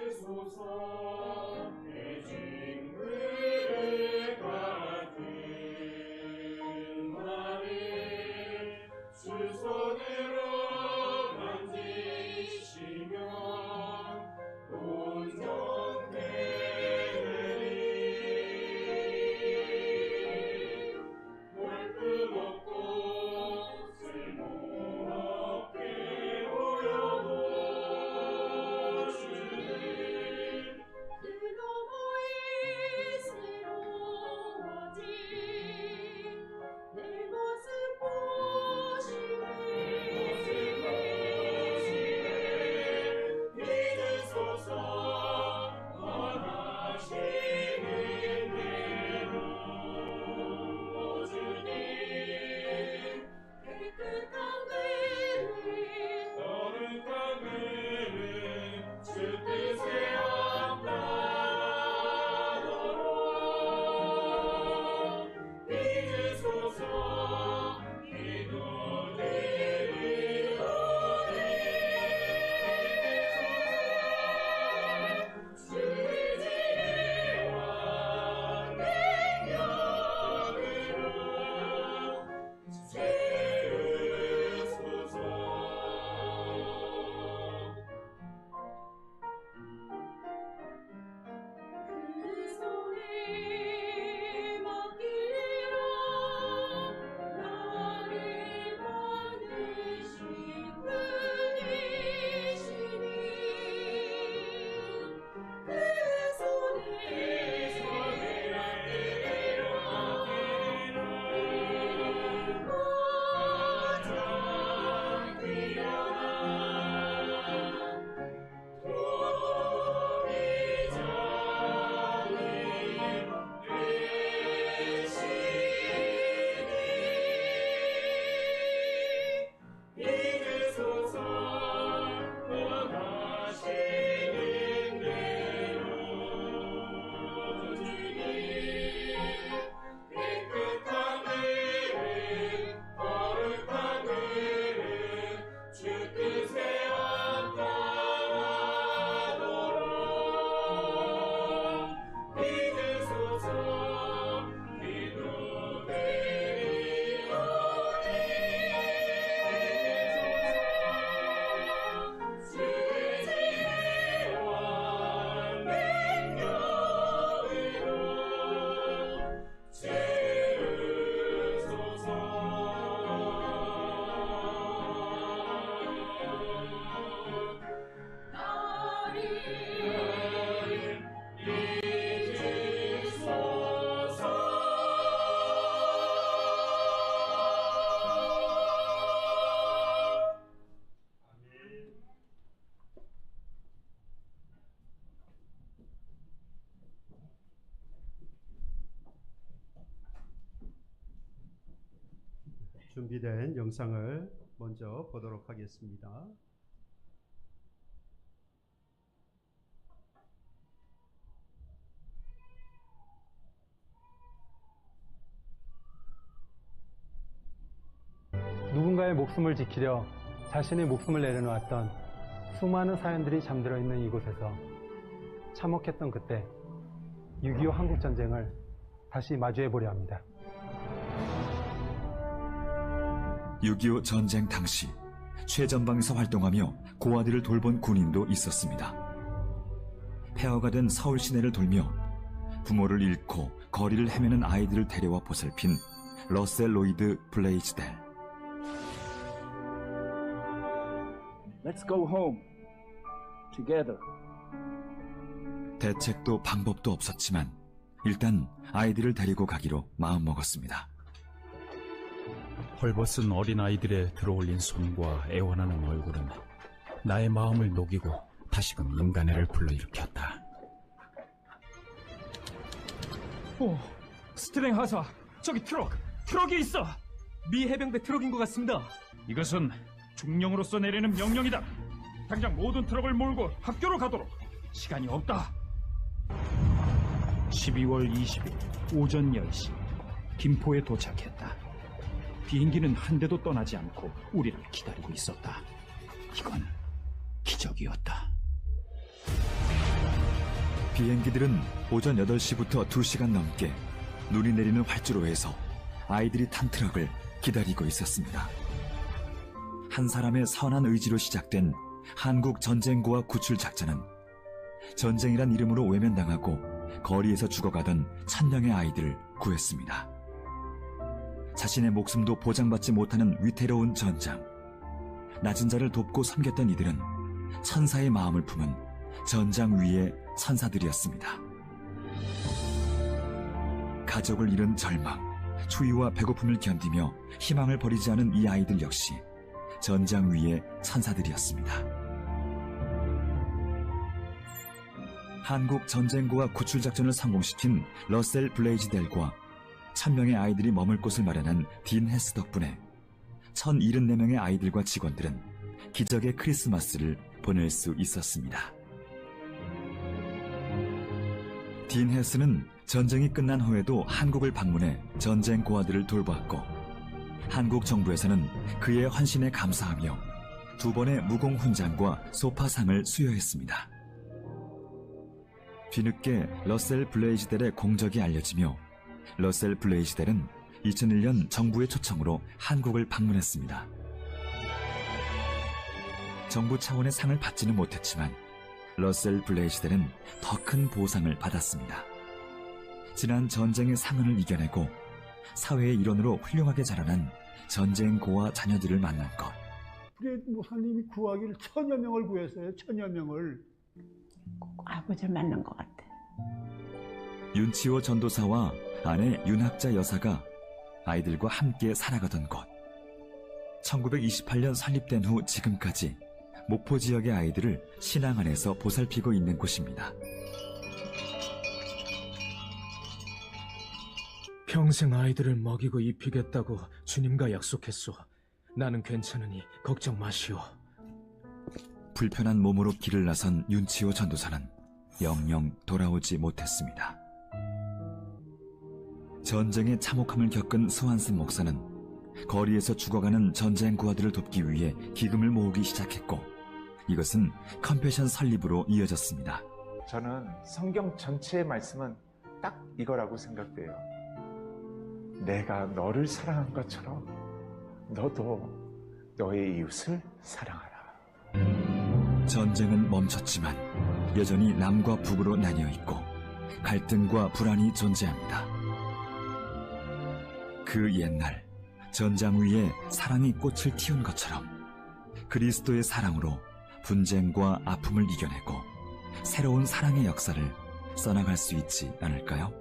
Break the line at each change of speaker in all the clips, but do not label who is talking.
주소서 내 징그레 같은 말을 주 손으로 만지시며 온전되리 볼품 없고 쓸모없게 보여도 주는 그 너머에 새로워진 내 모습 보시네 믿으소서 원하시는 대로 주님 깨끗한 그릇 거룩한 그릇 주 뜻에 합당하도록 믿으소서 기도드리오니 주의 지혜와 능력으로 세우소서. 그 손에 맡기라 나를 만드신 분이시니 그 손에 맡기라 가장 귀한 도리장을 되시니 믿으소서 원하시는 대로 주님 깨끗한 그릇 거룩한 그릇 주 뜻에 합당하도록 믿으소서 기도드리오니 주의 지혜와 능력으로 채우소서. 나를 믿으소서. 아멘.
준비된 영상을 먼저 보도록 하겠습니다.
누군가의 목숨을 지키려 자신의 목숨을 내려놓았던 수많은 사연들이 잠들어 있는 이곳에서 참혹했던 그때 6.25 한국전쟁을 다시 마주해보려 합니다.
6.25 전쟁 당시 최전방에서 활동하며 고아들을 돌본 군인도 있었습니다. 폐허가 된 서울 시내를 돌며 부모를 잃고 거리를 헤매는 아이들을 데려와 보살핀 러셀 로이드 블레이즈델.
Let's go home together.
대책도 방법도 없었지만 일단 아이들을 데리고 가기로 마음먹었습니다.
헐벗은 어린아이들의 들어올린 손과 애원하는 얼굴은 나의 마음을 녹이고 다시금 인간애를 불러일으켰다.
오, 스트랭 하사, 저기 트럭이 있어! 미 해병대 트럭인 것 같습니다.
이것은 중령으로 내리는 명령이다.
당장 모든 트럭을 몰고 학교로 가도록. 시간이 없다. 12월 20일 오전 10시 김포에 도착했다. 비행기는 한 대도 떠나지 않고 우리를 기다리고 있었다. 이건 기적이었다.
비행기들은 오전 8시부터 2시간 넘게 눈이 내리는 활주로에서 아이들이 탄 트럭을 기다리고 있었습니다. 한 사람의 선한 의지로 시작된 한국 전쟁고아 구출 작전은 전쟁이란 이름으로 외면당하고 거리에서 죽어가던 1000명의 아이들을 구했습니다. 자신의 목숨도 보장받지 못하는 위태로운 전장. 낮은 자를 돕고 섬겼던 이들은 천사의 마음을 품은 전장 위의 천사들이었습니다. 가족을 잃은 절망, 추위와 배고픔을 견디며 희망을 버리지 않은 이 아이들 역시 전장 위의 천사들이었습니다. 한국 전쟁고아 구출작전을 성공시킨 러셀 블레이즈델과 1000명의 아이들이 머물 곳을 마련한 딘 헤스 덕분에 1074명의 아이들과 직원들은 기적의 크리스마스를 보낼 수 있었습니다. 딘 헤스는 전쟁이 끝난 후에도 한국을 방문해 전쟁 고아들을 돌보았고, 한국 정부에서는 그의 헌신에 감사하며 2번의 무공 훈장과 소파상을 수여했습니다. 뒤늦게 러셀 블레이즈델의 공적이 알려지며 러셀 블레이즈델은 2001년 정부의 초청으로 한국을 방문했습니다. 정부 차원의 상을 받지는 못했지만 러셀 블레이즈델은 더 큰 보상을 받았습니다. 지난 전쟁의 상흔을 이겨내고 사회의 일원으로 훌륭하게 자라난 전쟁 고아 자녀들을 만난 것.
프레드 목사님이 구하기를 1000여 명을 구했어요. 1000여 명을.
꼭 아버지를 만난 것 같아.
윤치호 전도사와 아내 윤학자 여사가 아이들과 함께 살아가던 곳. 1928년 설립된 후 지금까지 목포 지역의 아이들을 신앙 안에서 보살피고 있는 곳입니다.
평생 아이들을 먹이고 입히겠다고 주님과 약속했소. 나는 괜찮으니 걱정 마시오.
불편한 몸으로 길을 나선 윤치호 전도사는 영영 돌아오지 못했습니다. 전쟁의 참혹함을 겪은 스완슨 목사는 거리에서 죽어가는 전쟁 고아들을 돕기 위해 기금을 모으기 시작했고, 이것은 컴패션 설립으로 이어졌습니다.
저는 성경 전체의 말씀은 딱 이거라고 생각돼요. 내가 너를 사랑한 것처럼 너도 너의 이웃을 사랑하라.
전쟁은 멈췄지만 여전히 남과 북으로 나뉘어 있고 갈등과 불안이 존재합니다. 그 옛날 전장 위에 사랑이 꽃을 틔운 것처럼 그리스도의 사랑으로 분쟁과 아픔을 이겨내고 새로운 사랑의 역사를 써나갈 수 있지 않을까요?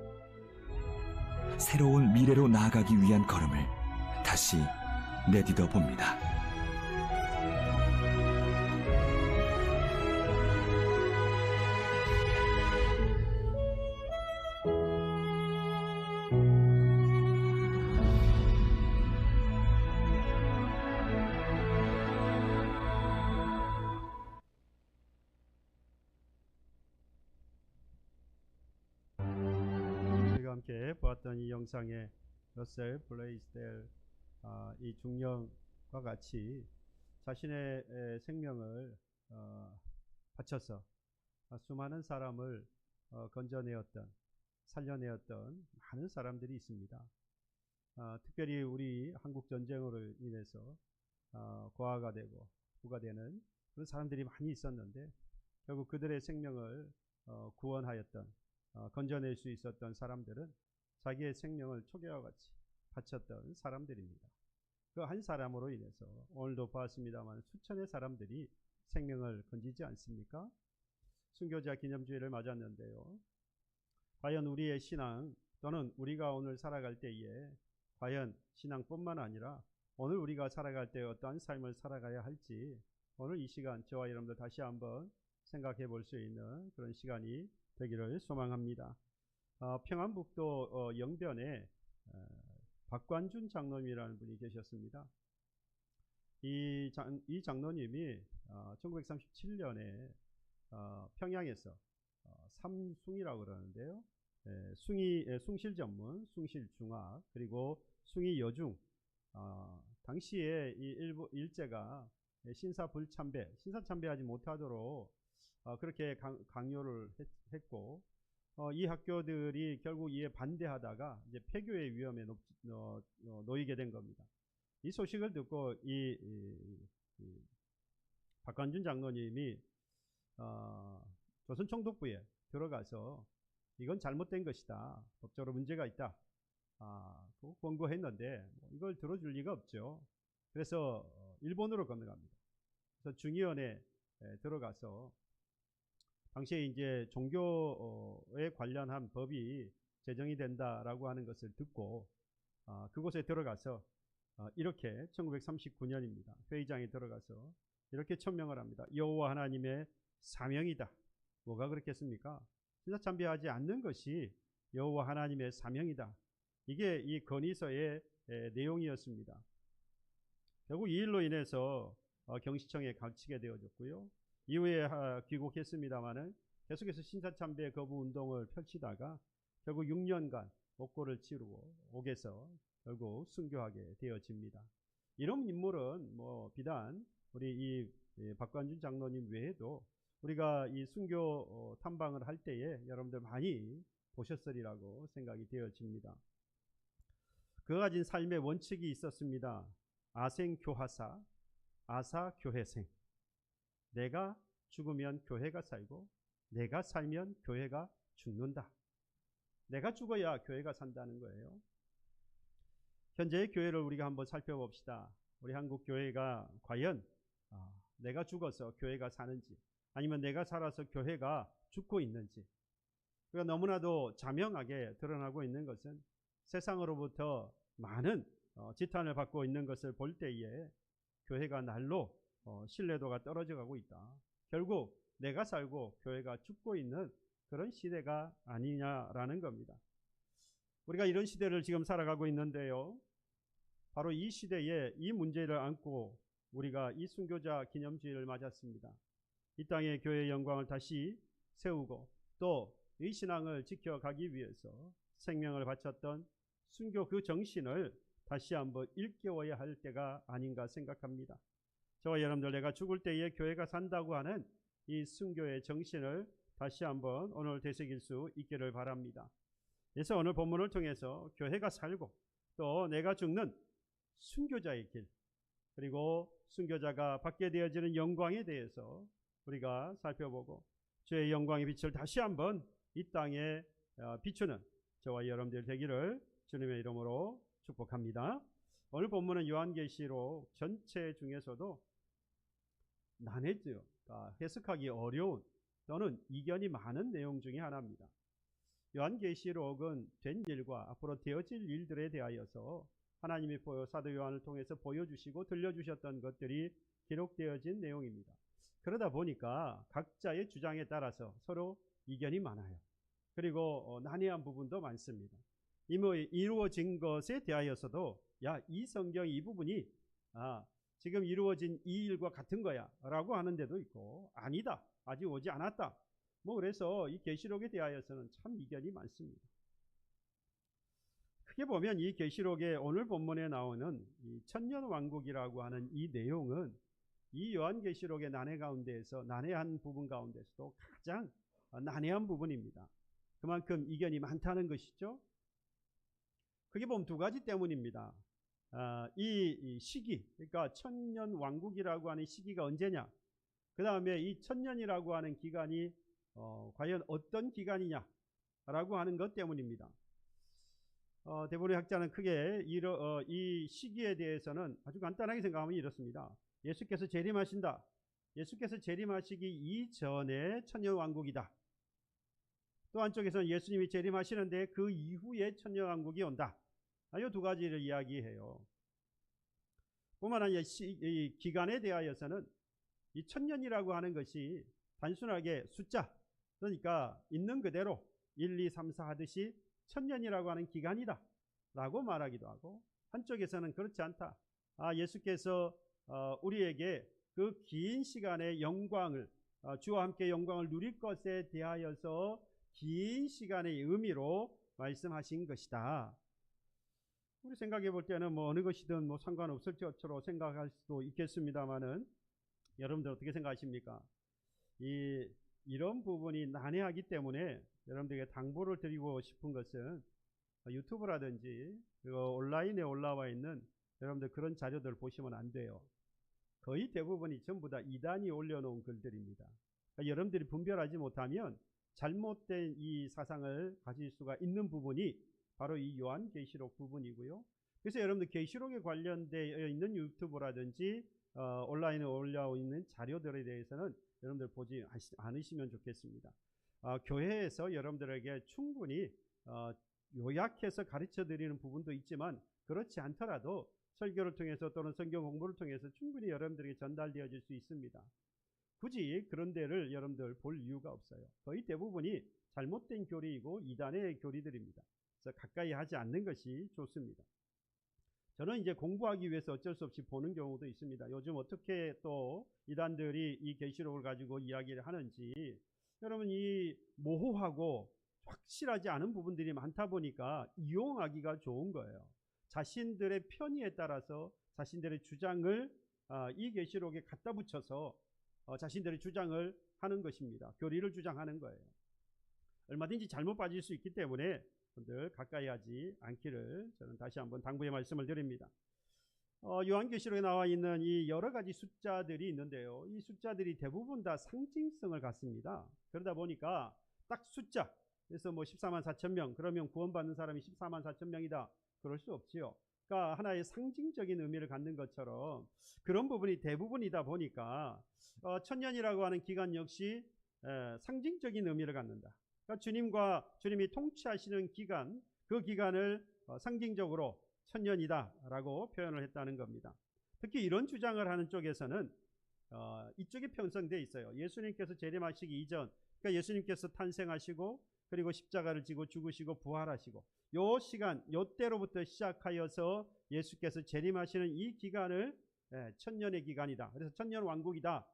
새로운 미래로 나아가기 위한 걸음을 다시 내딛어 봅니다.
함께 보았던 이 영상에 러셀 블레이즈델 이 중령과 같이 자신의 생명을 바쳐서 수많은 사람을 건져내었던, 살려내었던 많은 사람들이 있습니다. 특별히 우리 한국 전쟁으로 인해서 고아가 되고 부가 되는 그런 사람들이 많이 있었는데, 결국 그들의 생명을 구원하였던, 건져낼 수 있었던 사람들은 자기의 생명을 초계와 같이 바쳤던 사람들입니다. 그 한 사람으로 인해서 오늘도 보았습니다만 수천의 사람들이 생명을 건지지 않습니까? 순교자 기념주일을 맞았는데요. 과연 우리의 신앙, 또는 우리가 오늘 살아갈 때에 과연 신앙뿐만 아니라 오늘 우리가 살아갈 때 어떠한 삶을 살아가야 할지, 오늘 이 시간 저와 여러분들 다시 한번 생각해 볼 수 있는 그런 시간이 되기를 소망합니다. 평안북도 영변에 박관준 장로님이라는 분이 계셨습니다. 이 장로님이 1937년에 평양에서 삼숭이라고 그러는데요. 숭실 전문, 숭실 중학, 그리고 숭이 여중. 당시에 이 일제가 신사참배하지 못하도록 그렇게 강요를 했고, 이 학교들이 결국 이에 반대하다가 이제 폐교의 위험에 놓이게 된 겁니다. 이 소식을 듣고 이 박관준 장로님이 조선총독부에 들어가서 이건 잘못된 것이다, 법적으로 문제가 있다, 권고했는데 이걸 들어줄 리가 없죠. 그래서 일본으로 건너갑니다. 그래서 중의원에 들어가서 당시에 이제 종교에 관련한 법이 제정이 된다라고 하는 것을 듣고 그곳에 들어가서 이렇게 1939년입니다. 회의장에 들어가서 이렇게 천명을 합니다. 여호와 하나님의 사명이다. 뭐가 그렇겠습니까? 신사참배하지 않는 것이 여호와 하나님의 사명이다. 이게 이 건의서의 내용이었습니다. 결국 이 일로 인해서 경시청에 갇히게 되어졌고요. 이후에 귀국했습니다마는 계속해서 신사참배 거부 운동을 펼치다가 결국 6년간 목고를 치르고 옥에서 결국 순교하게 되어집니다. 이런 인물은 비단 우리 이 박관준 장로님 외에도 우리가 이 순교 탐방을 할 때에 여러분들 많이 보셨으리라고 생각이 되어집니다. 그가 가진 삶의 원칙이 있었습니다. 아생교하사, 아사교회생. 내가 죽으면 교회가 살고 내가 살면 교회가 죽는다. 내가 죽어야 교회가 산다는 거예요. 현재의 교회를 우리가 한번 살펴봅시다. 우리 한국 교회가 과연 내가 죽어서 교회가 사는지, 아니면 내가 살아서 교회가 죽고 있는지. 그러니까 너무나도 자명하게 드러나고 있는 것은 세상으로부터 많은 지탄을 받고 있는 것을 볼 때에 교회가 날로 신뢰도가 떨어져 가고 있다. 결국 내가 살고 교회가 죽고 있는 그런 시대가 아니냐라는 겁니다. 우리가 이런 시대를 지금 살아가고 있는데요. 바로 이 시대에 이 문제를 안고 우리가 이 순교자 기념주의를 맞았습니다. 이 땅의 교회의 영광을 다시 세우고 또 이 신앙을 지켜가기 위해서 생명을 바쳤던 순교 그 정신을 다시 한번 일깨워야 할 때가 아닌가 생각합니다. 저와 여러분들, 내가 죽을 때에 교회가 산다고 하는 이 순교의 정신을 다시 한번 오늘 되새길 수 있기를 바랍니다. 그래서 오늘 본문을 통해서 교회가 살고 또 내가 죽는 순교자의 길, 그리고 순교자가 받게 되어지는 영광에 대해서 우리가 살펴보고 주의 영광의 빛을 다시 한번 이 땅에 비추는 저와 여러분들 되기를 주님의 이름으로 축복합니다. 오늘 본문은 요한계시록 전체 중에서도 난해죠. 해석하기 어려운 또는 이견이 많은 내용 중에 하나입니다. 요한계시록은 된 일과 앞으로 되어질 일들에 대하여서 하나님이 사도 요한을 통해서 보여주시고 들려주셨던 것들이 기록되어진 내용입니다. 그러다 보니까 각자의 주장에 따라서 서로 이견이 많아요. 그리고 난해한 부분도 많습니다. 이루어진 것에 대하여서도 이 성경 이 부분이 지금 이루어진 이 일과 같은 거야 라고 하는 데도 있고, 아니다, 아직 오지 않았다, 그래서 이 계시록에 대하여서는 참 이견이 많습니다. 크게 보면 이 계시록의 오늘 본문에 나오는 이 천년왕국이라고 하는 이 내용은 이 요한계시록의 난해한 부분 가운데서도 가장 난해한 부분입니다. 그만큼 이견이 많다는 것이죠. 크게 보면 두 가지 때문입니다. 이 시기, 그러니까 천년왕국이라고 하는 시기가 언제냐, 그 다음에 이 천년이라고 하는 기간이 과연 어떤 기간이냐라고 하는 것 때문입니다. 대부분의 학자는 크게 이 시기에 대해서는 아주 간단하게 생각하면 이렇습니다. 예수께서 재림하신다. 예수께서 재림하시기 이전에 천년왕국이다. 또 한쪽에서는 예수님이 재림하시는데 그 이후에 천년왕국이 온다. 이 두 가지를 이야기해요. 뿐만 아니라 이 기간에 대하여서는 이 천년이라고 하는 것이 단순하게 숫자, 그러니까 있는 그대로 1, 2, 3, 4 하듯이 천년이라고 하는 기간이다 라고 말하기도 하고, 한쪽에서는 그렇지 않다. 예수께서 우리에게 그 긴 시간의 영광을 주와 함께 영광을 누릴 것에 대하여서 긴 시간의 의미로 말씀하신 것이다. 우리 생각해 볼 때는 뭐 어느 것이든 뭐 상관없을 것으로 생각할 수도 있겠습니다만은 여러분들 어떻게 생각하십니까? 이런 부분이 난해하기 때문에 여러분들에게 당부를 드리고 싶은 것은 유튜브라든지 그리고 온라인에 올라와 있는 여러분들 그런 자료들 보시면 안 돼요. 거의 대부분이 전부 다 이단이 올려놓은 글들입니다. 그러니까 여러분들이 분별하지 못하면 잘못된 이 사상을 가질 수가 있는 부분이 바로 이 요한계시록 부분이고요. 그래서 여러분들 계시록에 관련되어 있는 유튜브라든지 온라인에 올라오고 있는 자료들에 대해서는 여러분들 보지 않으시면 좋겠습니다. 교회에서 여러분들에게 충분히 요약해서 가르쳐 드리는 부분도 있지만 그렇지 않더라도 설교를 통해서 또는 성경 공부를 통해서 충분히 여러분들에게 전달되어질 수 있습니다. 굳이 그런 데를 여러분들 볼 이유가 없어요. 거의 대부분이 잘못된 교리이고 이단의 교리들입니다. 그래서 가까이 하지 않는 것이 좋습니다. 저는 이제 공부하기 위해서 어쩔 수 없이 보는 경우도 있습니다. 요즘 어떻게 또 이단들이 이 계시록을 가지고 이야기를 하는지 여러분 이 모호하고 확실하지 않은 부분들이 많다 보니까 이용하기가 좋은 거예요. 자신들의 편의에 따라서 자신들의 주장을 이 계시록에 갖다 붙여서 자신들의 주장을 하는 것입니다. 교리를 주장하는 거예요. 얼마든지 잘못 빠질 수 있기 때문에 여러분들 가까이 하지 않기를 저는 다시 한번 당부의 말씀을 드립니다. 요한계시록에 나와 있는 이 여러 가지 숫자들이 있는데요. 이 숫자들이 대부분 다 상징성을 갖습니다. 그러다 보니까 딱 숫자, 그래서 뭐 14만 4천 명, 그러면 구원받는 사람이 14만 4천 명이다. 그럴 수 없지요. 그러니까 하나의 상징적인 의미를 갖는 것처럼 그런 부분이 대부분이다 보니까 천년이라고 하는 기간 역시 상징적인 의미를 갖는다. 그러니까 주님이 통치하시는 기간, 그 기간을 상징적으로 천년이다라고 표현을 했다는 겁니다. 특히 이런 주장을 하는 쪽에서는 이쪽에 편성되어 있어요. 예수님께서 재림하시기 이전, 그러니까 예수님께서 탄생하시고 그리고 십자가를 지고 죽으시고 부활하시고 요 시간, 요 때로부터 시작하여서 예수께서 재림하시는 이 기간을 천년의 기간이다. 그래서 천년 왕국이다.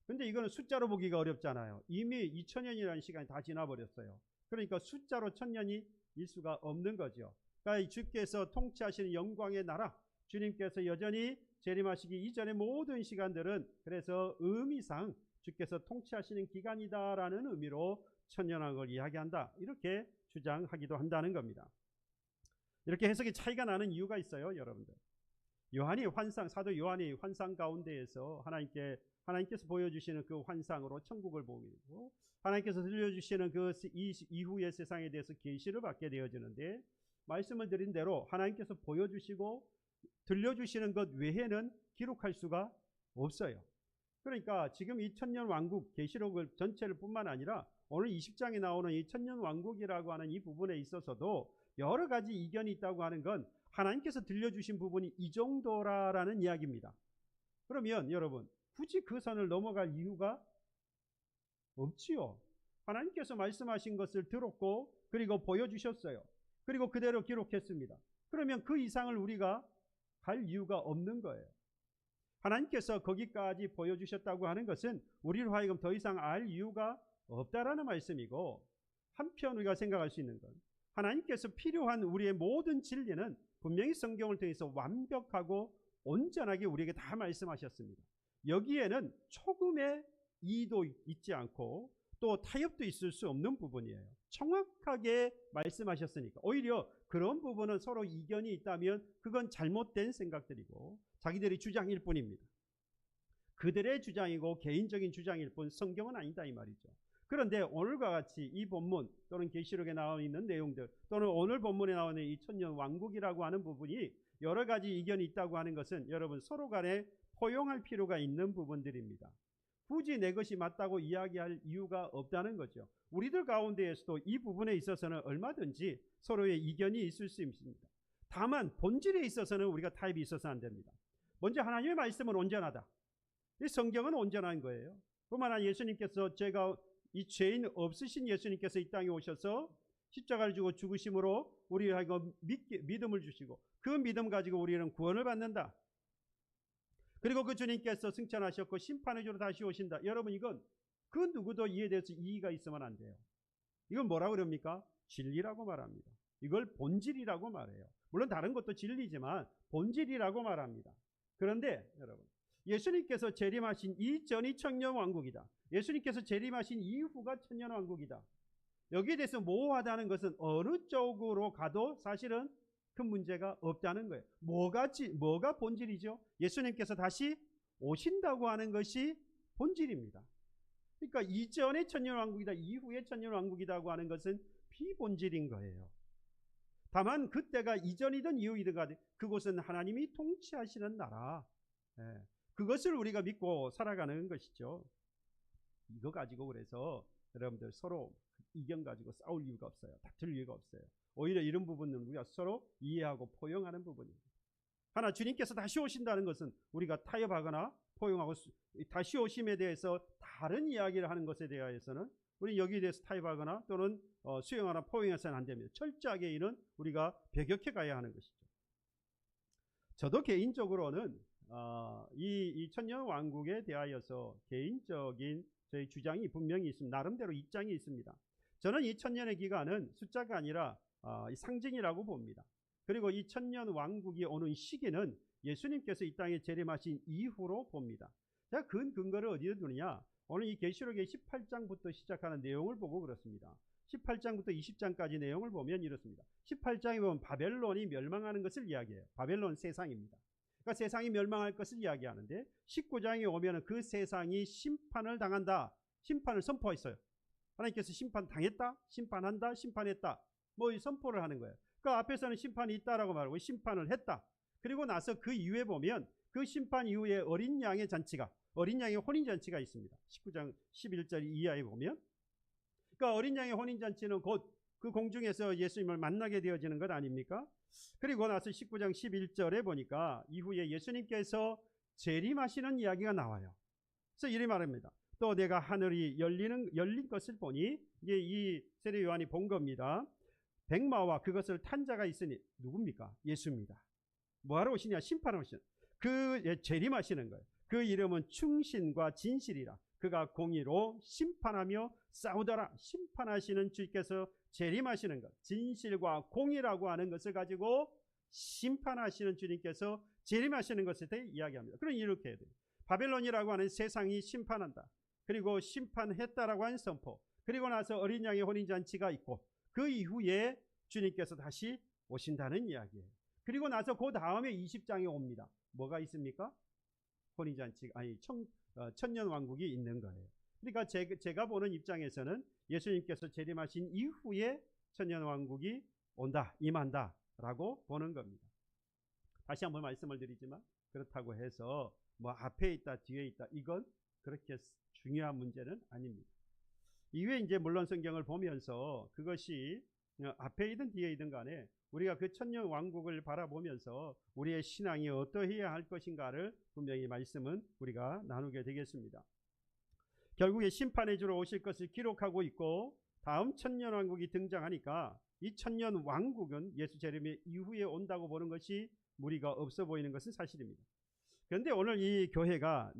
근데 이거는 숫자로 보기가 어렵잖아요. 이미 2000년이라는 시간이 다 지나버렸어요. 그러니까 숫자로 천년이 일 수가 없는 거죠. 그러니까 주께서 통치하시는 영광의 나라, 주님께서 여전히 재림하시기 이전의 모든 시간들은 그래서 의미상 주께서 통치하시는 기간이다라는 의미로 천년왕국을 이야기한다. 이렇게 주장하기도 한다는 겁니다. 이렇게 해석이 차이가 나는 이유가 있어요, 여러분들. 사도 요한이 환상 가운데에서 하나님께서 보여주시는 그 환상으로 천국을 보게 되고 하나님께서 들려주시는 그 이후의 세상에 대해서 계시를 받게 되어지는데 말씀을 드린 대로 하나님께서 보여주시고 들려주시는 것 외에는 기록할 수가 없어요. 그러니까 지금 이 천년 왕국 계시록을 전체를 뿐만 아니라 오늘 20장에 나오는 이 천년 왕국이라고 하는 이 부분에 있어서도 여러 가지 이견이 있다고 하는 건 하나님께서 들려주신 부분이 이 정도라는 이야기입니다. 그러면 여러분 굳이 그 선을 넘어갈 이유가 없지요. 하나님께서 말씀하신 것을 들었고 그리고 보여주셨어요. 그리고 그대로 기록했습니다. 그러면 그 이상을 우리가 갈 이유가 없는 거예요. 하나님께서 거기까지 보여주셨다고 하는 것은 우리로 하여금 더 이상 알 이유가 없다라는 말씀이고 한편 우리가 생각할 수 있는 건 하나님께서 필요한 우리의 모든 진리는 분명히 성경을 통해서 완벽하고 온전하게 우리에게 다 말씀하셨습니다. 여기에는 조금의 이의도 있지 않고 또 타협도 있을 수 없는 부분이에요. 정확하게 말씀하셨으니까 오히려 그런 부분은 서로 이견이 있다면 그건 잘못된 생각들이고 자기들의 주장일 뿐입니다. 그들의 주장이고 개인적인 주장일 뿐 성경은 아니다 이 말이죠. 그런데 오늘과 같이 이 본문 또는 계시록에 나와 있는 내용들 또는 오늘 본문에 나오는 이 천년 왕국이라고 하는 부분이 여러 가지 이견이 있다고 하는 것은 여러분 서로 간에 포용할 필요가 있는 부분들입니다. 굳이 내 것이 맞다고 이야기할 이유가 없다는 거죠. 우리들 가운데에서도 이 부분에 있어서는 얼마든지 서로의 이견이 있을 수 있습니다. 다만 본질에 있어서는 우리가 타협이 있어서는 안 됩니다. 먼저 하나님의 말씀은 온전하다. 이 성경은 온전한 거예요. 뿐만 아니라 예수님께서 이 죄인 없으신 예수님께서 이 땅에 오셔서 십자가를 지고 죽으심으로 우리에게 믿음을 주시고 그 믿음 가지고 우리는 구원을 받는다. 그리고 그 주님께서 승천하셨고 심판의 주로 다시 오신다. 여러분, 이건 그 누구도 이에 대해서 이의가 있으면 안 돼요. 이건 뭐라고 그럽니까? 진리라고 말합니다. 이걸 본질이라고 말해요. 물론 다른 것도 진리지만 본질이라고 말합니다. 그런데 여러분, 예수님께서 재림하신 이전이 천년왕국이다. 예수님께서 재림하신 이후가 천년왕국이다. 여기에 대해서 모호하다는 것은 어느 쪽으로 가도 사실은 큰 문제가 없다는 거예요. 뭐가 본질이죠? 예수님께서 다시 오신다고 하는 것이 본질입니다. 그러니까 이전의 천년왕국이다, 이후의 천년왕국이라고 하는 것은 비본질인 거예요. 다만 그때가 이전이든 이후이든 간에 그곳은 하나님이 통치하시는 나라, 그것을 우리가 믿고 살아가는 것이죠. 이거 가지고 그래서 여러분들 서로 이견 가지고 싸울 이유가 없어요. 다툴 이유가 없어요. 오히려 이런 부분은 우리가 서로 이해하고 포용하는 부분입니다. 하나, 주님께서 다시 오신다는 것은 우리가 타협하거나 포용하고 다시 오심에 대해서 다른 이야기를 하는 것에 대해서는 우리 여기에 대해서 타협하거나 또는 수용하거나 포용해서는 안 됩니다. 철저하게 이는 우리가 배격해 가야 하는 것이죠. 저도 개인적으로는 이 천년왕국에 대하여서 개인적인 저희 주장이 분명히 있습니다. 나름대로 입장이 있습니다. 저는 이 천년의 기간은 숫자가 아니라 상징이라고 봅니다. 그리고 이 천년왕국이 오는 시기는 예수님께서 이 땅에 재림하신 이후로 봅니다. 제가 그 근거를 어디에 두느냐? 오늘 이 계시록의 18장부터 시작하는 내용을 보고 그렇습니다. 18장부터 20장까지 내용을 보면 이렇습니다. 18장에 보면 바벨론이 멸망하는 것을 이야기해요. 바벨론 세상입니다. 그러니까 세상이 멸망할 것을 이야기하는데 19장에 오면 그 세상이 심판을 당한다. 심판을 선포했어요. 하나님께서 심판 당했다, 심판한다, 심판했다. 이 선포를 하는 거예요. 그 앞에서는 심판이 있다라고 말하고 심판을 했다. 그리고 나서 그 이후에 보면 그 심판 이후에 어린 양의 잔치가, 어린 양의 혼인잔치가 있습니다. 19장 11절 이하에 보면. 그러니까 어린 양의 혼인잔치는 곧 그 공중에서 예수님을 만나게 되어지는 것 아닙니까? 그리고 나서 19장 11절에 보니까 이후에 예수님께서 재림하시는 이야기가 나와요. 그래서 이리 말합니다. 또 내가 하늘이 열린 것을 보니, 이게 이 세례 요한이 본 겁니다. 백마와 그것을 탄 자가 있으니, 누굽니까? 예수입니다. 뭐하러 오시냐? 심판하러 오시는, 재림하시는 거예요. 그 이름은 충신과 진실이라. 그가 공의로 심판하며 싸우더라. 심판하시는 주께서 재림하시는 것, 진실과 공의라고 하는 것을 가지고 심판하시는 주님께서 재림하시는 것에 대해 이야기합니다. 그럼 이렇게 해야 돼요. 바벨론이라고 하는 세상이 심판한다. 그리고 심판했다라고 하는 선포. 그리고 나서 어린 양의 혼인잔치가 있고 그 이후에 주님께서 다시 오신다는 이야기예요. 그리고 나서 그 다음에 20장에 옵니다. 뭐가 있습니까? 혼인잔치, 천년왕국이 있는 거예요. 그러니까 제가 보는 입장에서는 예수님께서 재림하신 이후에 천년왕국이 온다, 임한다 라고 보는 겁니다. 다시 한번 말씀을 드리지만 그렇다고 해서 앞에 있다 뒤에 있다 이건 그렇게 중요한 문제는 아닙니다. 이후에 이제 물론 성경을 보면서 그것이 앞에 있든 뒤에 있든 간에 우리가 그 천년왕국을 바라보면서 우리의 신앙이 어떠해야 할 것인가를 분명히 말씀은 우리가 나누게 되겠습니다. 결국에 심판의 주로 오실 것을 기록하고 있고 다음 천년왕국이 등장하니까 이 천년왕국은 예수 재림 이후에 온다고 보는 것이 무리가 없어 보이는 것은 사실입니다. 그런데 오늘 이 교회가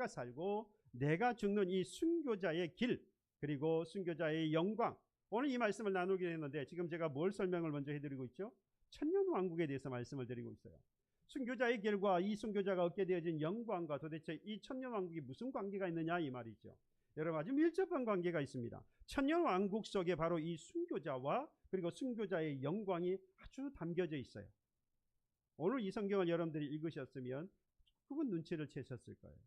살고 내가 죽는 이 순교자의 길, 그리고 순교자의 영광, 오늘 이 말씀을 나누게 했는데 지금 제가 뭘 설명을 먼저 해드리고 있죠? 천년왕국에 대해서 말씀을 드리고 있어요. 순교자의 길과 이 순교자가 얻게 되어진 영광과 도대체 이 천년왕국이 무슨 관계가 있느냐 이 말이죠. 여러분 아주 밀접한 관계가 있습니다. 천년왕국 속에 바로 이 순교자와 그리고 순교자의 영광이 아주 담겨져 있어요. 오늘 이 성경을 여러분들이 읽으셨으면 그분 눈치를 채셨을 거예요.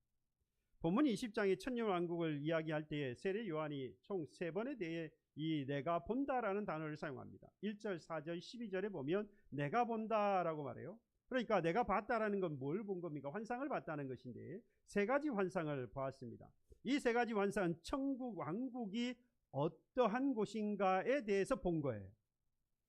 본문 20장의 천년왕국을 이야기할 때에 세례 요한이 총 3번에 대해 이 내가 본다라는 단어를 사용합니다. 1절, 4절, 12절에 보면 내가 본다라고 말해요. 그러니까 내가 봤다라는 건 뭘 본 겁니까? 환상을 봤다는 것인데 3가지 환상을 보았습니다. 이 3가지 환상은 천국 왕국이 어떠한 곳인가에 대해서 본 거예요.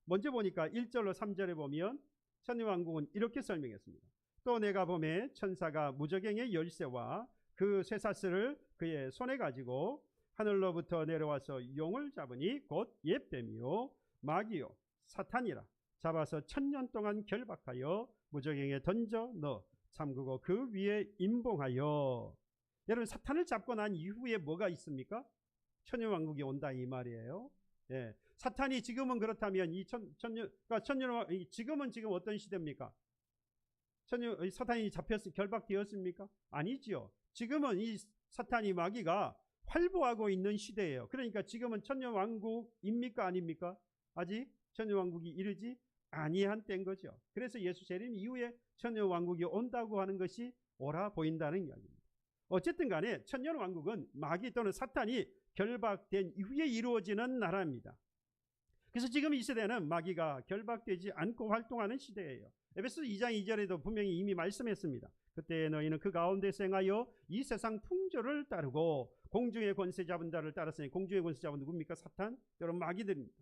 먼저 보니까 1절로 3절에 보면 천년왕국은 이렇게 설명했습니다. 또 내가 보매 천사가 무저갱의 열쇠와 그 쇠사슬을 그의 손에 가지고 하늘로부터 내려와서 용을 잡으니 곧 옛뱀이요 마귀요 사탄이라. 잡아서 1000년 동안 결박하여 무저갱에 던져 넣어 잠그고 그 위에 임봉하여. 여러분, 사탄을 잡고 난 이후에 뭐가 있습니까? 천년왕국이 온다 이 말이에요. 예. 사탄이 지금은 그렇다면 지금은 어떤 시대입니까? 사탄이 결박되었습니까? 아니지요. 지금은 이 사탄이 마귀가 활보하고 있는 시대예요. 그러니까 지금은 천년왕국입니까? 아닙니까? 아직 천년왕국이 이르지 아니한 때인 거죠. 그래서 예수 재림 이후에 천년왕국이 온다고 하는 것이 옳아 보인다는 이야기입니다. 어쨌든 간에 천년왕국은 마귀 또는 사탄이 결박된 이후에 이루어지는 나라입니다. 그래서 지금 이 시대는 마귀가 결박되지 않고 활동하는 시대예요. 에베소 2장 2절에도 분명히 이미 말씀했습니다. 그때 너희는 그 가운데서 행하여 이 세상 풍조를 따르고 공중의 권세 잡은 자를 따랐으니, 공중의 권세 잡은 누굽니까? 사탄, 여러분 마귀들입니다.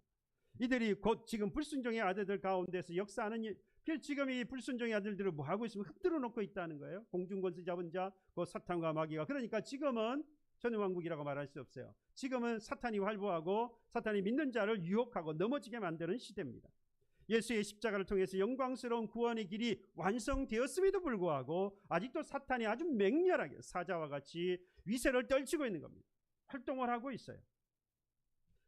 이들이 곧 지금 불순종의 아들들 가운데서 역사하는 지금 이 불순종의 아들들을 뭐 하고 있으면 흔들어 놓고 있다는 거예요. 공중 권세 잡은 자, 그 사탄과 마귀가. 그러니까 지금은 천년왕국이라고 말할 수 없어요. 지금은 사탄이 활보하고 사탄이 믿는 자를 유혹하고 넘어지게 만드는 시대입니다. 예수의 십자가를 통해서 영광스러운 구원의 길이 완성되었음에도 불구하고 아직도 사탄이 아주 맹렬하게 사자와 같이 위세를 떨치고 있는 겁니다. 활동을 하고 있어요.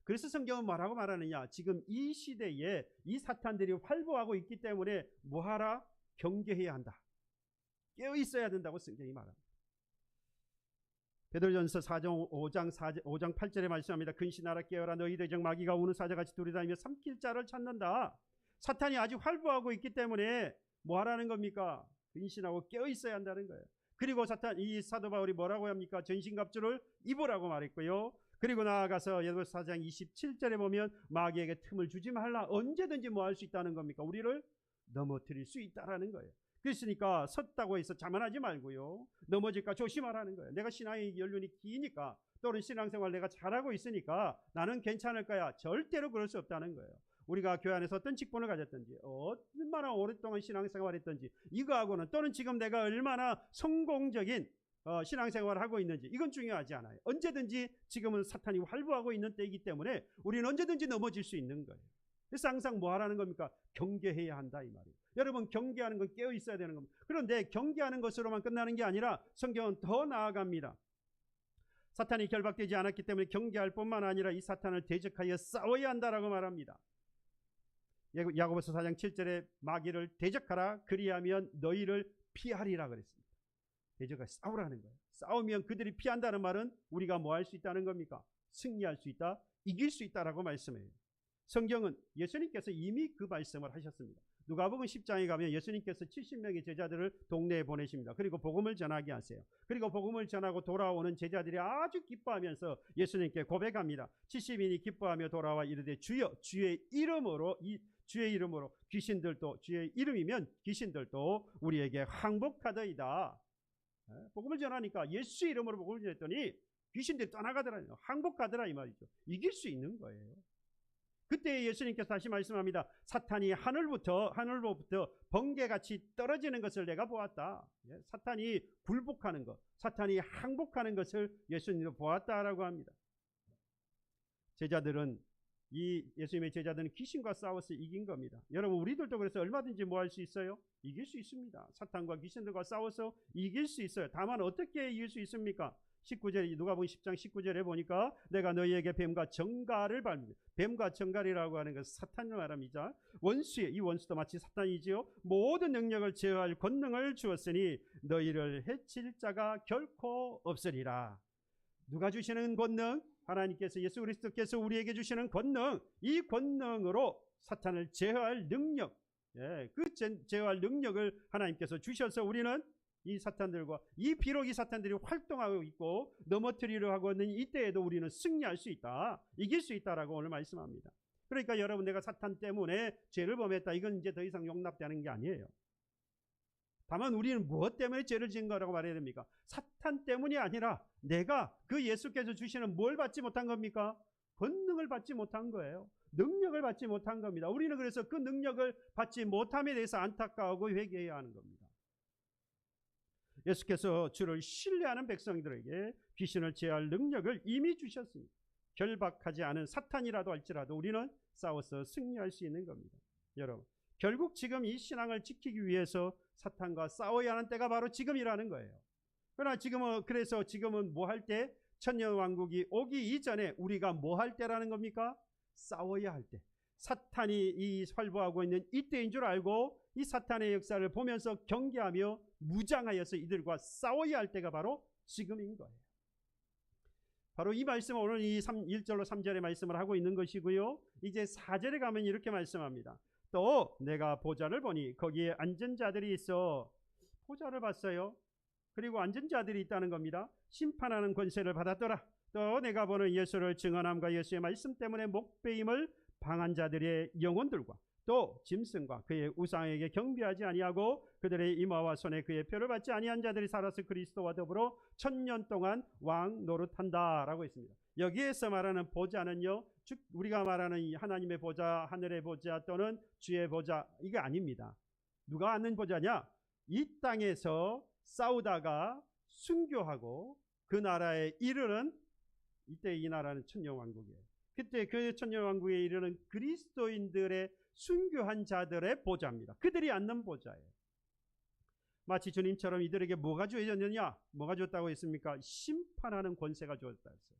그래서 성경은 뭐라고 말하느냐? 지금 이 시대에 이 사탄들이 활보하고 있기 때문에 뭐하라? 경계해야 한다. 깨어 있어야 된다고 성경이 말합니다. 베드로전서 5장 8절에 말씀합니다. 근신하라 깨어라 너희들 정 마귀가 우는 사자같이 두리다니며 삼킬 자를 찾는다. 사탄이 아직 활보하고 있기 때문에 뭐 하라는 겁니까? 근신하고 깨어 있어야 한다는 거예요. 그리고 이 사도 바울이 뭐라고 합니까? 전신갑주를 입으라고 말했고요. 그리고 나아가서 에베소 4장 27절에 보면 마귀에게 틈을 주지 말라. 언제든지 뭐 할 수 있다는 겁니까? 우리를 넘어뜨릴 수 있다라는 거예요. 그랬으니까 섰다고 해서 자만하지 말고요. 넘어질까 조심하라는 거예요. 내가 신앙의 연륜이 기니까 또는 신앙생활 내가 잘하고 있으니까 나는 괜찮을 거야. 절대로 그럴 수 없다는 거예요. 우리가 교회 안에서 어떤 직분을 가졌든지 얼마나 오랫동안 신앙생활을 했든지 이거하고는 또는 지금 내가 얼마나 성공적인 신앙생활을 하고 있는지 이건 중요하지 않아요. 언제든지 지금은 사탄이 활보하고 있는 때이기 때문에 우리는 언제든지 넘어질 수 있는 거예요. 그래서 항상 뭐 하라는 겁니까? 경계해야 한다 이 말이에요. 여러분, 경계하는 건 깨어 있어야 되는 겁니다. 그런데 경계하는 것으로만 끝나는 게 아니라 성경은 더 나아갑니다. 사탄이 결박되지 않았기 때문에 경계할 뿐만 아니라 이 사탄을 대적하여 싸워야 한다라고 말합니다. 야고보서 4장 7절에 마귀를 대적하라 그리하면 너희를 피하리라 그랬습니다. 대적하여 싸우라는 거예요. 싸우면 그들이 피한다는 말은 우리가 뭐 할 수 있다는 겁니까? 승리할 수 있다, 이길 수 있다라고 말씀해요. 성경은 예수님께서 이미 그 말씀을 하셨습니다. 누가복음 10장에 가면 예수님께서 70명의 제자들을 동네에 보내십니다. 그리고 복음을 전하게 하세요. 그리고 복음을 전하고 돌아오는 제자들이 아주 기뻐하면서 예수님께 고백합니다. 70인이 기뻐하며 돌아와 이르되 주여, 주의 이름으로 귀신들도, 주의 이름이면 귀신들도 우리에게 항복하더이다. 복음을 전하니까 예수의 이름으로 복음을 전했더니 귀신들이 떠나가더라, 항복하더라 이 말이죠. 이길 수 있는 거예요. 그때 예수님께서 다시 말씀합니다. 사탄이 하늘로부터 번개같이 떨어지는 것을 내가 보았다. 사탄이 굴복하는 것, 사탄이 항복하는 것을 예수님도 보았다라고 합니다. 예수님의 제자들은 귀신과 싸워서 이긴 겁니다. 여러분, 우리들도 그래서 얼마든지 뭐 할 수 있어요? 이길 수 있습니다. 사탄과 귀신들과 싸워서 이길 수 있어요. 다만 어떻게 이길 수 있습니까? 19절, 누가복음 10장 19절에 보니까 내가 너희에게 뱀과 정갈을 밟습니다. 뱀과 정갈이라고 하는 것은 사탄을 말합니다. 이 원수도 마치 사탄이지요. 모든 능력을 제어할 권능을 주었으니 너희를 해칠 자가 결코 없으리라. 누가 주시는 권능? 하나님께서, 예수 그리스도께서 우리에게 주시는 권능, 이 권능으로 사탄을 제어할 능력, 제어할 능력을 하나님께서 주셔서 우리는 이 사탄들과 비록 이 사탄들이 활동하고 있고 넘어뜨리려 하고 있는 이때에도 우리는 승리할 수 있다, 이길 수 있다라고 오늘 말씀합니다. 그러니까 여러분, 내가 사탄 때문에 죄를 범했다, 이건 이제 더 이상 용납되는 게 아니에요. 다만 우리는 무엇 때문에 죄를 지은 거라고 말해야 됩니까? 사탄 때문이 아니라 내가 그 예수께서 주시는 뭘 받지 못한 겁니까? 권능을 받지 못한 거예요. 능력을 받지 못한 겁니다. 우리는 그래서 그 능력을 받지 못함에 대해서 안타까워하고 회개해야 하는 겁니다. 예수께서 주를 신뢰하는 백성들에게 귀신을 제어할 능력을 이미 주셨습니다. 결박하지 않은 사탄이라도 할지라도 우리는 싸워서 승리할 수 있는 겁니다. 여러분, 결국 지금 이 신앙을 지키기 위해서 사탄과 싸워야 하는 때가 바로 지금이라는 거예요. 그러나 지금은 뭐 할 때? 천년왕국이 오기 이전에 우리가 뭐 할 때라는 겁니까? 싸워야 할 때. 사탄이 이 활보하고 있는 이때인 줄 알고 이 사탄의 역사를 보면서 경계하며 무장하여서 이들과 싸워야 할 때가 바로 지금인 거예요. 바로 이 말씀은 오늘 이 1절로 3절의 말씀을 하고 있는 것이고요. 이제 4절에 가면 이렇게 말씀합니다. 또 내가 보좌를 보니 거기에 앉은 자들이 있어. 보좌를 봤어요. 그리고 앉은 자들이 있다는 겁니다. 심판하는 권세를 받았더라. 또 내가 보는 예수를 증언함과 예수의 말씀 때문에 목배임을 방한 자들의 영혼들과 또 짐승과 그의 우상에게 경배하지 아니하고 그들의 이마와 손에 그의 표를 받지 아니한 자들이 살아서 그리스도와 더불어 1000년 동안 왕 노릇한다라고 했습니다. 여기에서 말하는 보좌는요, 즉 우리가 말하는 이 하나님의 보좌, 하늘의 보좌 또는 주의 보좌, 이게 아닙니다. 누가 앉는 보좌냐? 이 땅에서 싸우다가 순교하고 그 나라에 이르는, 이때 이 나라는 천년왕국이에요. 그때 그 천년왕국에 이르는 그리스도인들의 순교한 자들의 보좌입니다. 그들이 앉는 보좌예요. 마치 주님처럼 이들에게 뭐가 주어졌느냐? 뭐가 주었다고 했습니까? 심판하는 권세가 주어졌다 했어요.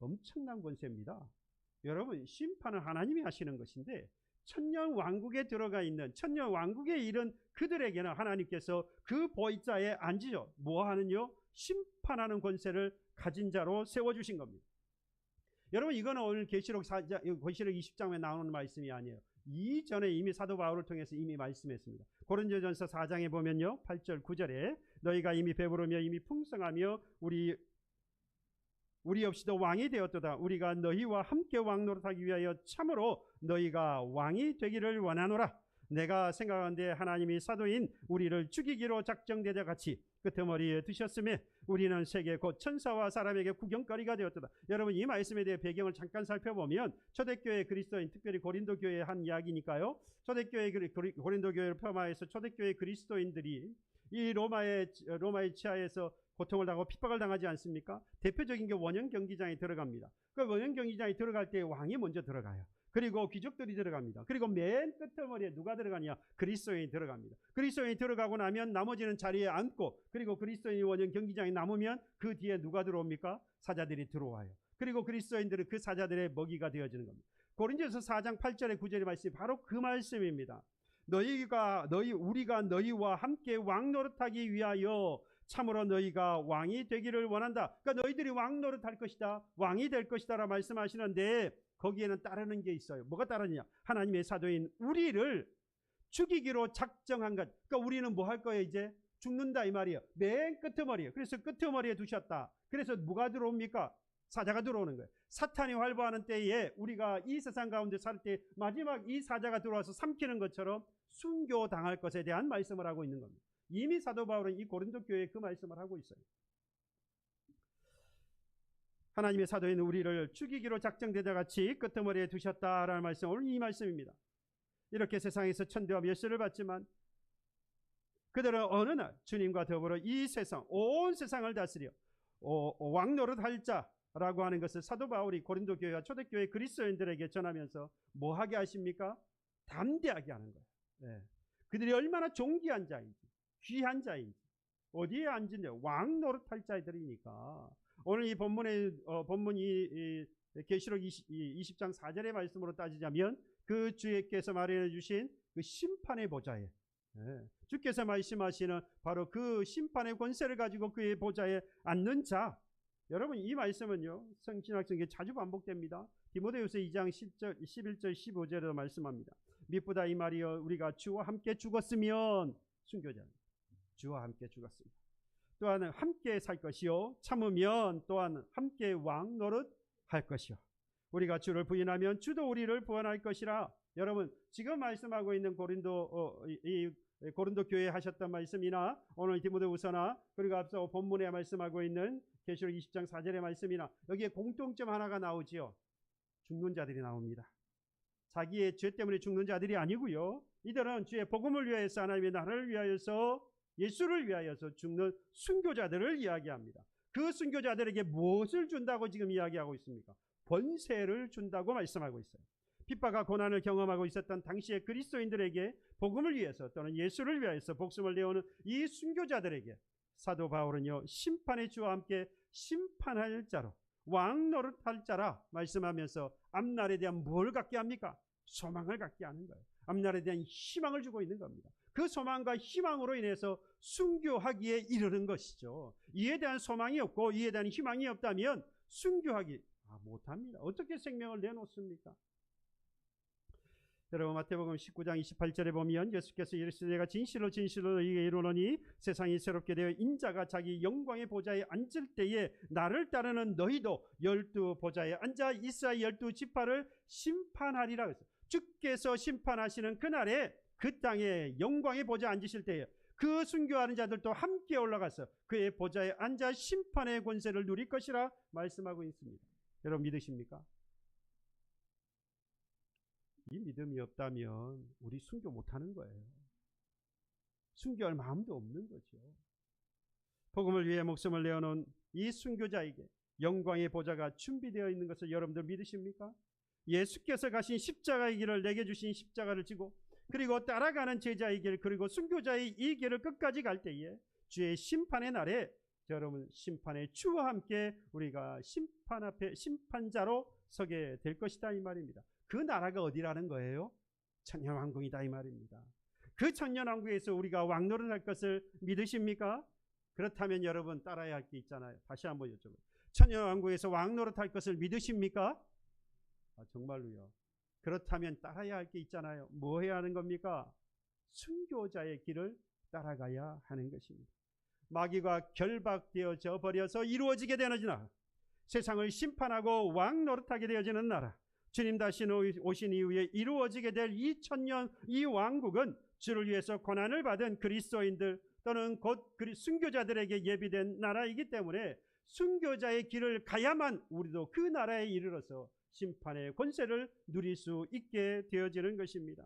엄청난 권세입니다. 여러분, 심판은 하나님이 하시는 것인데 천년왕국에 들어가 있는, 천년왕국에 이른 그들에게는 하나님께서 그 보좌에 앉으셔 뭐 하는요? 심판하는 권세를 가진 자로 세워주신 겁니다. 여러분, 이거는 오늘 계시록 20장에 나오는 말씀이 아니에요. 이전에 이미 사도 바울을 통해서 이미 말씀했습니다. 고린도전서 4장에 보면요, 8절 9절에 너희가 이미 배부르며 이미 풍성하며 우리 없이도 왕이 되었도다. 우리가 너희와 함께 왕노릇하기 위하여 참으로 너희가 왕이 되기를 원하노라. 내가 생각하는데 하나님이 사도인 우리를 죽이기로 작정되자 같이 끄트머리에 두셨으며 우리는 세계 곧 천사와 사람에게 구경거리가 되었도다. 여러분, 이 말씀에 대해 배경을 잠깐 살펴보면 초대교회 그리스도인, 특별히 고린도 교회의 한 이야기니까요. 초대교회 고린도 교회를 포함하여서 초대교회 그리스도인들이 이 로마의 치하에서 고통을 당하고 핍박을 당하지 않습니까? 대표적인 게 원형 경기장에 들어갑니다. 그 원형 경기장에 들어갈 때 왕이 먼저 들어가요. 그리고 귀족들이 들어갑니다. 그리고 맨 끝머리에 누가 들어가냐? 그리스도인이 들어갑니다. 그리스도인이 들어가고 나면 나머지는 자리에 앉고, 그리고 그리스도인이 원형 경기장에 남으면 그 뒤에 누가 들어옵니까? 사자들이 들어와요. 그리고 그리스도인들은 그 사자들의 먹이가 되어지는 겁니다. 고린도전서 4장 8절에 9절의 말씀이 바로 그 말씀입니다. 우리가 너희와 함께 왕 노릇하기 위하여 참으로 너희가 왕이 되기를 원한다. 그러니까 너희들이 왕 노릇할 것이다, 왕이 될 것이다 라 말씀하시는데 거기에는 따르는 게 있어요. 뭐가 따르느냐? 하나님의 사도인 우리를 죽이기로 작정한 것. 그러니까 우리는 뭐 할 거예요? 이제 죽는다 이 말이에요. 맨 끄트머리에. 그래서 끄트머리에 두셨다. 그래서 누가 들어옵니까? 사자가 들어오는 거예요. 사탄이 활보하는 때에 우리가 이 세상 가운데 살 때 마지막 이 사자가 들어와서 삼키는 것처럼 순교당할 것에 대한 말씀을 하고 있는 겁니다. 이미 사도 바울은 이 고린도 교회에 그 말씀을 하고 있어요. 하나님의 사도인 우리를 죽이기로 작정되자 같이 끄트머리에 두셨다라는 말씀, 오늘 이 말씀입니다. 이렇게 세상에서 천대와 멸시를 받지만 그들은 어느 날 주님과 더불어 이 세상, 온 세상을 다스려 왕노릇할 자라고 하는 것을 사도 바울이 고린도 교회와 초대교회 그리스도인들에게 전하면서 뭐 하게 하십니까? 담대하게 하는 거예요. 네. 그들이 얼마나 존귀한 자인지, 귀한 자인지, 어디에 앉은데 왕노릇할 자들이니까. 오늘 이 본문이 계시록 20장 4절의 말씀으로 따지자면 그 주께서 마련해 주신 그 심판의 보좌에, 주께서 말씀하시는 바로 그 심판의 권세를 가지고 그의 보좌에 앉는 자. 여러분, 이 말씀은요, 신약성경에 자주 반복됩니다. 디모데후서 2장 11절 15절에도 말씀합니다. 미쁘다 이 말이여, 우리가 주와 함께 죽었으면, 순교자는 주와 함께 죽었습니다. 또한 함께 살 것이요, 참으면 또한 함께 왕 노릇 할 것이요, 우리가 주를 부인하면 주도 우리를 부인할 것이라. 여러분, 지금 말씀하고 있는 고린도 교회에 하셨던 말씀이나 오늘 디모데후서나 그리고 앞서 본문에 말씀하고 있는 계시록 20장 4절의 말씀이나 여기에 공통점 하나가 나오지요. 죽는 자들이 나옵니다. 자기의 죄 때문에 죽는 자들이 아니고요, 이들은 주의 복음을 위하여서, 하나님의 나라를 위하여서, 예수를 위하여서 죽는 순교자들을 이야기합니다. 그 순교자들에게 무엇을 준다고 지금 이야기하고 있습니까? 권세를 준다고 말씀하고 있어요. 핍박과 고난을 경험하고 있었던 당시의 그리스도인들에게 복음을 위해서 또는 예수를 위해서 목숨을 내어오는 이 순교자들에게 사도 바울은요, 심판의 주와 함께 심판할 자로 왕 노릇할 자라 말씀하면서 앞날에 대한 뭘 갖게 합니까? 소망을 갖게 하는 거예요. 앞날에 대한 희망을 주고 있는 겁니다. 그 소망과 희망으로 인해서 순교하기에 이르는 것이죠. 이에 대한 소망이 없고 이에 대한 희망이 없다면 순교하기 못합니다. 어떻게 생명을 내놓습니까? 여러분, 마태복음 19장 28절에 보면 예수께서 이르시되 내가 진실로 진실로 너희에게 이르노니 세상이 새롭게 되어 인자가 자기 영광의 보좌에 앉을 때에 나를 따르는 너희도 12 보좌에 앉아 이스라엘 12지파를 심판하리라 그랬어요. 주께서 심판하시는 그날에 그 땅에 영광의 보좌에 앉으실 때에 그 순교하는 자들도 함께 올라가서 그의 보좌에 앉아 심판의 권세를 누릴 것이라 말씀하고 있습니다. 여러분 믿으십니까? 이 믿음이 없다면 우리 순교 못하는 거예요. 순교할 마음도 없는 거죠. 복음을 위해 목숨을 내어놓은 이 순교자에게 영광의 보좌가 준비되어 있는 것을 여러분들 믿으십니까? 예수께서 가신 십자가의 길을 내게 주신 십자가를 지고 그리고 따라가는 제자의 길 그리고 순교자의 이 길을 끝까지 갈 때에 주의 심판의 날에 여러분 심판의 주와 함께 우리가 심판 앞에 심판자로 서게 될 것이다 이 말입니다. 그 나라가 어디라는 거예요? 천년왕국이다 이 말입니다. 그 천년왕국에서 우리가 왕노릇 할 것을 믿으십니까? 그렇다면 여러분 따라야 할 게 있잖아요. 다시 한번 여쭤봐요. 천년왕국에서 왕노릇 할 것을 믿으십니까? 정말로요. 그렇다면 따라야 할 게 있잖아요. 뭐 해야 하는 겁니까? 순교자의 길을 따라가야 하는 것입니다. 마귀가 결박되어져 버려서 이루어지게 되는 나라, 세상을 심판하고 왕 노릇하게 되어지는 나라, 주님 다시 오신 이후에 이루어지게 될 2000년 이 왕국은 주를 위해서 고난을 받은 그리스도인들 또는 곧 순교자들에게 예비된 나라이기 때문에 순교자의 길을 가야만 우리도 그 나라에 이르러서 심판의 권세를 누릴 수 있게 되어지는 것입니다.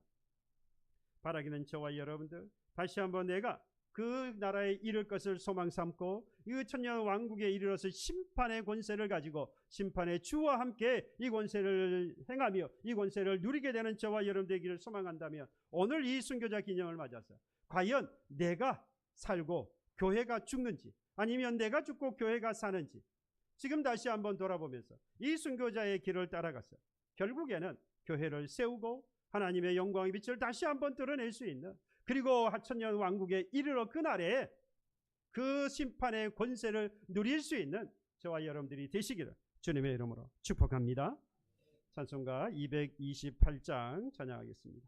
바라기는 저와 여러분들 다시 한번 내가 그 나라에 이를 것을 소망 삼고 이 천년 왕국에 이르러서 심판의 권세를 가지고 심판의 주와 함께 이 권세를 행하며 이 권세를 누리게 되는 저와 여러분 되기를 소망한다면 오늘 이 순교자 기념을 맞아서 과연 내가 살고 교회가 죽는지 아니면 내가 죽고 교회가 사는지 지금 다시 한번 돌아보면서 이 순교자의 길을 따라가서 결국에는 교회를 세우고 하나님의 영광의 빛을 다시 한번 드러낼 수 있는 그리고 천년 왕국에 이르러 그날에 그 심판의 권세를 누릴 수 있는 저와 여러분들이 되시기를 주님의 이름으로 축복합니다. 찬송가 228장 찬양하겠습니다.